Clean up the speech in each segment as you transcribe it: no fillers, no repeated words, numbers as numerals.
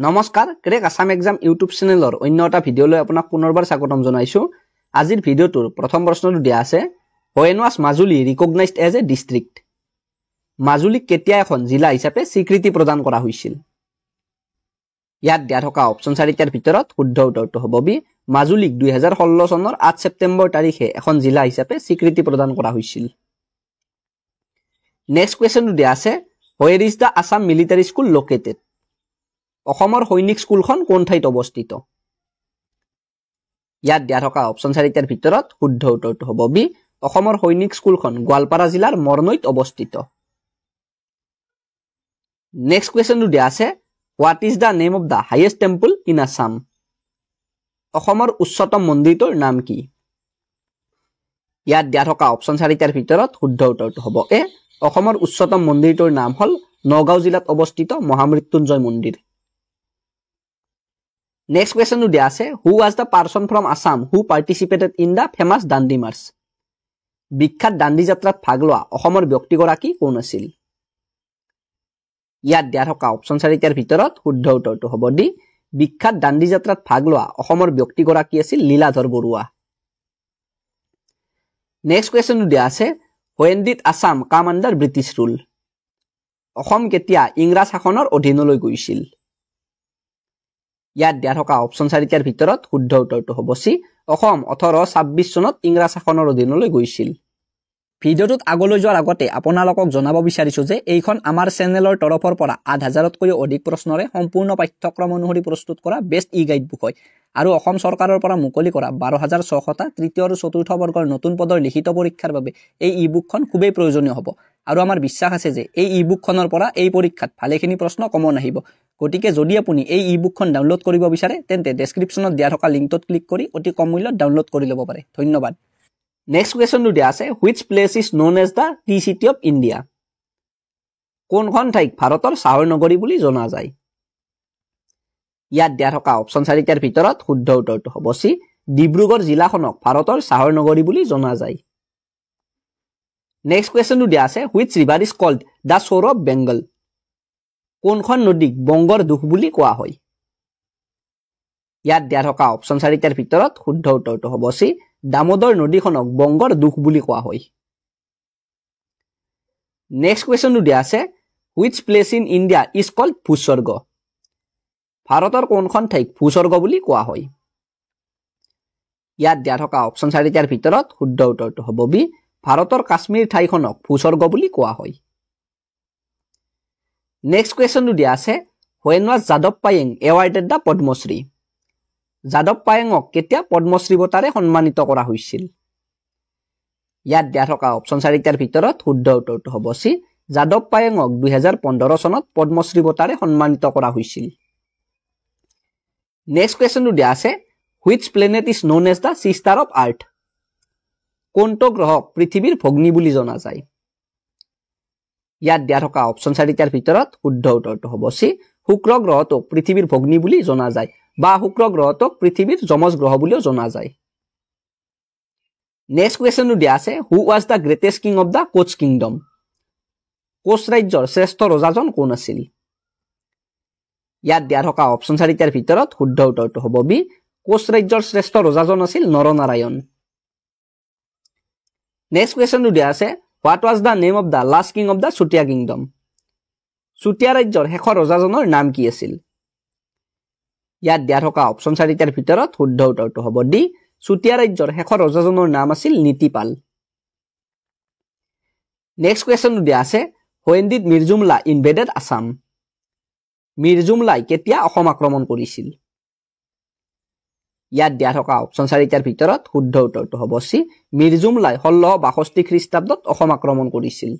নমস্কাৰ crack Assam exam YouTube চেনেলৰ অন্য এটা ভিডিঅলৈ আপোনাক পুনৰবাৰ স্বাগতম জনাইছো। আজিৰ ভিডিঅটোৰ প্ৰথম প্ৰশ্নটো দিয়া আছে when was Majuli recognized as a district? মাজুলীক কেতিয়া এখন জিলা হিচাপে স্বীকৃতি প্ৰদান কৰা হৈছিল? ইয়াত দিয়া থকা অপচন 4টাৰ ভিতৰত শুদ্ধ উত্তৰটো হ'ব বি মাজুলীক 2016 চনৰ 8 ছেপ্টেম্বৰ তাৰিখে এখন জিলা হিচাপে স্বীকৃতি প্ৰদান কৰা হৈছিল। নেক্সট কোৱেশ্চনটো দিয়া আছে where is the Assam military school located? অসমৰ সৈনিক স্কুলখন কোন ঠাইত অৱস্থিত? ইয়াত দিয়া থকা অপচন 4টাৰ ভিতৰত শুদ্ধ উত্তৰটো হ'ব বি অসমৰ সৈনিক স্কুলখন গোৱালপাৰা জিলাৰ মৰনৈত অৱস্থিত। নেক্সট কোৱেশ্চনটো দিয়া আছে what is the name of the highest temple in Assam? অসমৰ উচ্চতম মন্দিৰটোৰ নাম কি? ইয়াত দিয়া থকা অপচন 4টাৰ ভিতৰত শুদ্ধ উত্তৰটো হ'ব এ অসমৰ উচ্চতম মন্দিৰটোৰ নাম হ'ল নগাঁও জিলাত অৱস্থিত মহামৃত্যুঞ্জয় মন্দিৰ। Next question to dia ase who was the person from Assam who participated in the famous Dandi March? বিখ্যাত দাণ্ডি যাত্ৰাত ভাগ লোৱা অসমৰ ব্যক্তিগৰাকী কোন আছিল? ইয়াত দিয়া থকা অপচন 4টাৰ ভিতৰত শুদ্ধ উত্তৰটো হ'ব ডি বিখ্যাত দাণ্ডি যাত্ৰাত ভাগ লোৱা অসমৰ ব্যক্তিগৰাকী আছিল Liladhar Barua. Next question to দিয়া আছে when did Assam come under British rule? Assam কেতিয়া ইংৰাজ শাসনৰ অধীনলৈ গৈছিল? ইয়াত দিয়া থকা অপচন 4টাৰ ভিতৰত শুদ্ধ উত্তৰটো হ'ব সি অসম 1826 চনত ইংৰাজ শাসনৰ অধীনলৈ গৈছিল। ভিডিঅ'টোত আগলৈ যোৱাৰ আগতে আপোনালোকক জনাব বিচাৰিছো যে এইখন আমাৰ চেনেলৰ তৰফৰ পৰা 8000তকৈও অধিক প্ৰশ্নৰে সম্পূৰ্ণ পাঠ্যক্ৰম অনুসৰি প্ৰস্তুত কৰা বেষ্ট ই গাইড বুক হয় আৰু অসম চৰকাৰৰ পৰা মুকলি কৰা 12600টা তৃতীয় আৰু চতুৰ্থ বৰ্গৰ নতুন পদৰ লিখিত পৰীক্ষাৰ বাবে এই ই বুকখন খুবেই প্ৰয়োজনীয় হ'ব আৰু আমাৰ বিশ্বাস আছে যে এই ই বুকখনৰ পৰা এই পৰীক্ষাত ভালেখিনি প্ৰশ্ন কমন আহিব। গতিকে যদি আপুনি এই ই বুকখন ডাউনলোড কৰিব বিচাৰে তেন্তে ডেসক্ৰিপচনত দিয়া থকা লিংকটোত ক্লিক কৰি অতি কম মূল্যত ডাউনলোড কৰি ল'ব পাৰে। ধন্যবাদ। নেক্সট কোৱেশ্চনটো দিয়া আছে which place is known as the tea city of India? কোনখন ঠাইক ভাৰতৰ চাহৰ নগৰী বুলি জনা যায়? ইয়াত দিয়া থকা অপচন 4টাৰ ভিতৰত শুদ্ধ উত্তৰটো হ'ব সি ডিব্ৰুগড় জিলাখনক ভাৰতৰ চাহৰ নগৰী বুলি জনা যায়। নেক্সট কোৱেশ্চনটো দিয়া আছে which river is called the shore of Bengal? কোনখন নদীক বংগৰ দুখ বুলি কোৱা হয়? ইয়াত দিয়া থকা অপচন 4টাৰ ভিতৰত শুদ্ধ উত্তৰটো হ'ব সি দামোদৰ নদীখনক বংগৰ দুখ বুলি কোৱা হয়। নেক্সট কোৱেশ্চনটো দিয়া আছে which place in India is called ভূস্বৰ্গ? ভাৰতৰ কোনখন ঠাইক ভূস্বৰ্গ বুলি কোৱা হয়? ইয়াত দিয়া থকা অপচন 4টাৰ ভিতৰত শুদ্ধ উত্তৰটো হ'ব বি ভাৰতৰ কাশ্মীৰ ঠাইখনক ভূস্বৰ্গ বুলি কোৱা হয়। নেক্সট কোৱেশ্চনটো দিয়া আছে when was Yadav Payeng awarded the Padmashri? Yadav পায়েঙক কেতিয়া পদ্মশ্ৰী বঁটাৰে সন্মানিত কৰা হৈছিল? ইয়াত দিয়া থকা অপচন 4টাৰ ভিতৰত শুদ্ধ উত্তৰটো হ'ব সি যাদৱ পায়েঙক 2015 চনত পদ্মশ্ৰী বঁটাৰে সন্মানিত কৰা হৈছিল। নেক্সট কোৱেশ্চনটো দিয়া আছে which planet is known as the sister of earth? কোনটো গ্ৰহক পৃথিৱীৰ ভগ্নী বুলি জনা যায়? ইয়াত দিয়া থকা অপচন 4টাৰ ভিতৰত শুদ্ধ উত্তৰটো হ'ব সি শুক্ৰ গ্ৰহটোক পৃথিৱীৰ ভগ্নী বুলি জনা যায় বা শুক্ৰ গ্ৰহটোক পৃথিৱীৰ যমজ গ্ৰহ বুলিও জনা যায়। নেক্সট কোৱেশ্চনটো দিয়া আছে who was the greatest king of the Koch kingdom? Koch ৰাজ্যৰ শ্ৰেষ্ঠ ৰজাজন কোন আছিল? ইয়াত দিয়া থকা অপচন 4টাৰ ভিতৰত শুদ্ধ উত্তৰটো হ'ব বি কোচ ৰাজ্যৰ শ্ৰেষ্ঠ ৰজাজন আছিল নৰনাৰায়ণ। নেক্সট কোৱেশ্চনটো দিয়া আছে what was the name of the last king of the Chutia kingdom? Chutia ৰাজ্যৰ শেষৰ ৰজাজনৰ নাম কি আছিল? ইয়াত দিয়া থকা অপচন 4টাৰ ভিতৰত শুদ্ধ উত্তৰটো হ'ব ডি চুতীয়া ৰাজ্যৰ শেষৰ ৰজাজনৰ নাম আছিল নীতিপাল। নেক্সট কোৱেশ্চনটো দিয়া আছে when did Mir Jumla invaded Assam? মিৰ্জুমলাই কেতিয়া অসম আক্ৰমণ কৰিছিল? ইয়াত দিয়া থকা অপচন 4টাৰ ভিতৰত শুদ্ধ উত্তৰটো হ'ব সি মিৰ্জুমলাই 1662 খ্ৰীষ্টাব্দত অসম আক্ৰমণ কৰিছিল।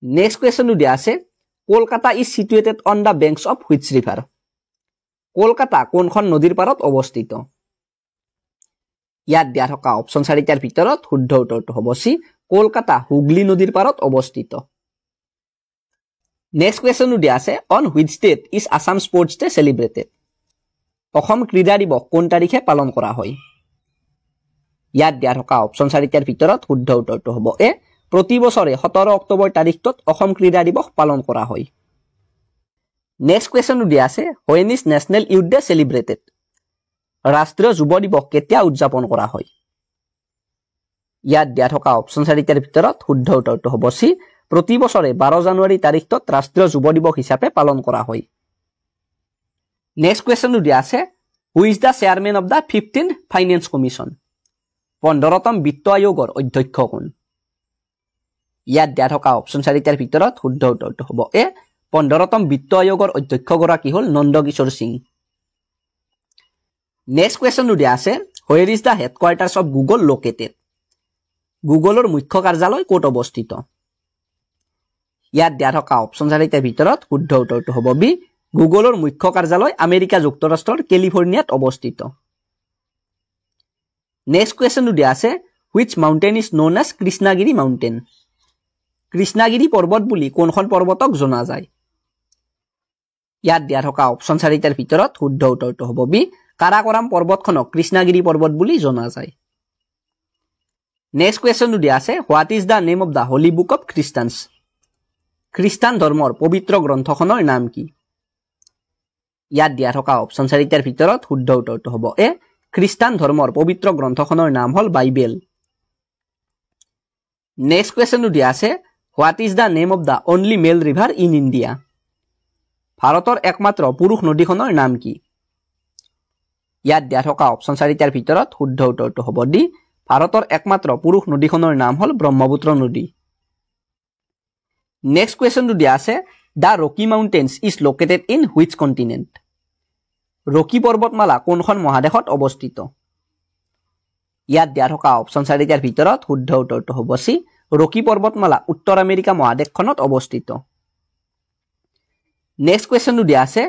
নেক্সট কোৱেশ্চনটো দিয়া আছে Kolkata is situated on the banks of which river? Kolkata কোনখন নদীৰ পাৰত অৱস্থিত? ইয়াত দিয়া থকা অপচন 4টাৰ ভিতৰত শুদ্ধ উত্তৰটো হ'ব সি কলকাতা হুগলী নদীৰ পাৰত অৱস্থিত। নেক্সট কোৱেশ্চনটো দিয়া আছে on which date is Assam Sports Day celebrated? Assam ক্ৰীড়া দিৱস কোন তাৰিখে পালন কৰা হয়? ইয়াত দিয়া থকা অপচন 4টাৰ ভিতৰত শুদ্ধ উত্তৰটো হ'ব এ প্ৰতি বছৰে 17 অক্টোবৰ তাৰিখটোত অসম ক্ৰীড়া দিৱস পালন কৰা হয়। নেক্সট কুৱেশ্যনটো দিয়া আছে when is national youth day celebrated ৰাষ্ট্ৰীয় যুৱ দিৱস কেতিয়া উদযাপন কৰা হয় ইয়াত দিয়া থকা অপচন 4টাৰ ভিতৰত শুদ্ধ উত্তৰটো হ'ব চি প্ৰতি বছৰে 12 জানুৱাৰী তাৰিখটোত ৰাষ্ট্ৰীয় যুৱ দিৱস হিচাপে পালন কৰা হয় নেক্সট কুৱেশ্যনটো দিয়া আছে who is the chairman of the 15th finance commission 15তম বিত্ত আয়োগৰ অধ্যক্ষ কোন ইয়াত দিয়া থকা অপচন 4টাৰ ভিতৰত শুদ্ধ উত্তৰটো হ'ব এ 15তম বিত্ত আয়োগৰ অধ্যক্ষগৰাকী হ'ল নন্দকিশোৰ সিং নেক্সট কুৱেশ্যনটো দিয়া আছে where is the headquarters of Google located গুগলৰ মুখ্য কাৰ্যালয় ক'ত অৱস্থিত ইয়াত দিয়া থকা অপচন 4টাৰ ভিতৰত শুদ্ধ উত্তৰটো হ'ব বি গুগলৰ মুখ্য কাৰ্যালয় আমেৰিকা যুক্তৰাষ্ট্ৰৰ কেলিফৰ্ণিয়াত অৱস্থিত নেক্সট কুৱেশ্যনটো দিয়া আছে which mountain is known as Krishnagiri mountain Krishnagiri পৰ্বত বুলি কোনখন পৰ্বতক জনা যায় ইয়াত দিয়া থকা অপচন 4টাৰ ভিতৰত শুদ্ধ উত্তৰটো হ'ব বি কাৰাকোৰাম পৰ্বতখনক কৃষ্ণগিৰি পৰ্বত বুলি জনা যায় নেক্সট কুৱেশ্যনটো দিয়া আছে what is the name of the holy book of Christians খ্ৰীষ্টান ধৰ্মৰ পবিত্ৰ গ্ৰন্থখনৰ নাম কি ইয়াত দিয়া থকা অপচন 4টাৰ ভিতৰত শুদ্ধ উত্তৰটো হ'ব এ খ্ৰীষ্টান ধৰ্মৰ পবিত্ৰ গ্ৰন্থখনৰ নাম হ'ল বাইবেল নেক্সট কুৱেশ্যনটো দিয়া আছে what is the name of the only male river in India ভাৰতৰ একমাত্ৰ পুৰুষ নদীখনৰ নাম কি ইয়াত দিয়া থকা অপচন 4টাৰ ভিতৰত শুদ্ধ উত্তৰটো হ'ব ডি ভাৰতৰ একমাত্ৰ পুৰুষ নদীখনৰ নাম হ'ল ব্ৰহ্মপুত্ৰ নদী নেক্সট কুৱেশ্যনটো দিয়া আছে the Rocky Mountains is located in which continent Rocky পৰ্বতমালা কোনখন মহাদেশত অৱস্থিত ইয়াত দিয়া থকা অপচন 4টাৰ ভিতৰত শুদ্ধ উত্তৰটো হ'ব চি ৰকি পৰ্বতমালা উত্তৰ আমেৰিকা মহাদেশখনত অৱস্থিত নেক্সট কুৱেশ্যনটো দিয়া আছে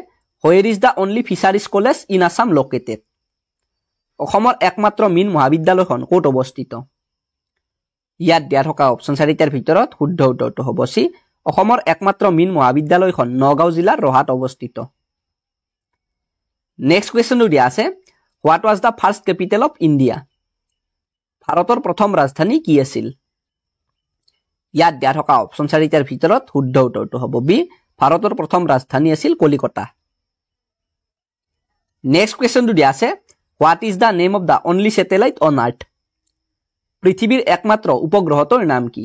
where is the only fisheries college in Assam located অসমৰ একমাত্ৰ মীন মহাবিদ্যালয়খন ক'ত অৱস্থিত ইয়াত দিয়া থকা অপচন 4টাৰ ভিতৰত শুদ্ধ উত্তৰটো হ'ব চি অসমৰ একমাত্ৰ মীন মহাবিদ্যালয়খন নগাঁও জিলাৰ ৰহাত অৱস্থিত নেক্সট কুৱেশ্যনটো দিয়া আছে what was the first capital of India ভাৰতৰ প্ৰথম ৰাজধানী কি আছিল ইয়াত দিয়া থকা অপচন 4টাৰ ভিতৰত শুদ্ধ উত্তৰটো হ'ব বি ভাৰতৰ প্ৰথম ৰাজধানী আছিল কলিকতা নেক্সট কুৱেশ্যনটো দিয়া আছে what is the name of the only satellite on earth পৃথিৱীৰ একমাত্ৰ উপগ্ৰহটোৰ নাম কি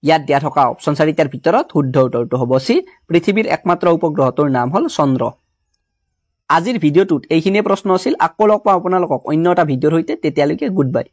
ইয়াত দিয়া থকা অপচন 4টাৰ ভিতৰত শুদ্ধ উত্তৰটো হ'ব চি পৃথিৱীৰ একমাত্ৰ উপগ্ৰহটোৰ নাম হ'ল চন্দ্ৰ আজিৰ ভিডিঅ'টোত এইখিনিয়ে প্ৰশ্ন আছিল আকৌ লগ পাম আপোনালোকক অন্য এটা ভিডিঅ'ৰ সৈতে তেতিয়ালৈকে গুড বাই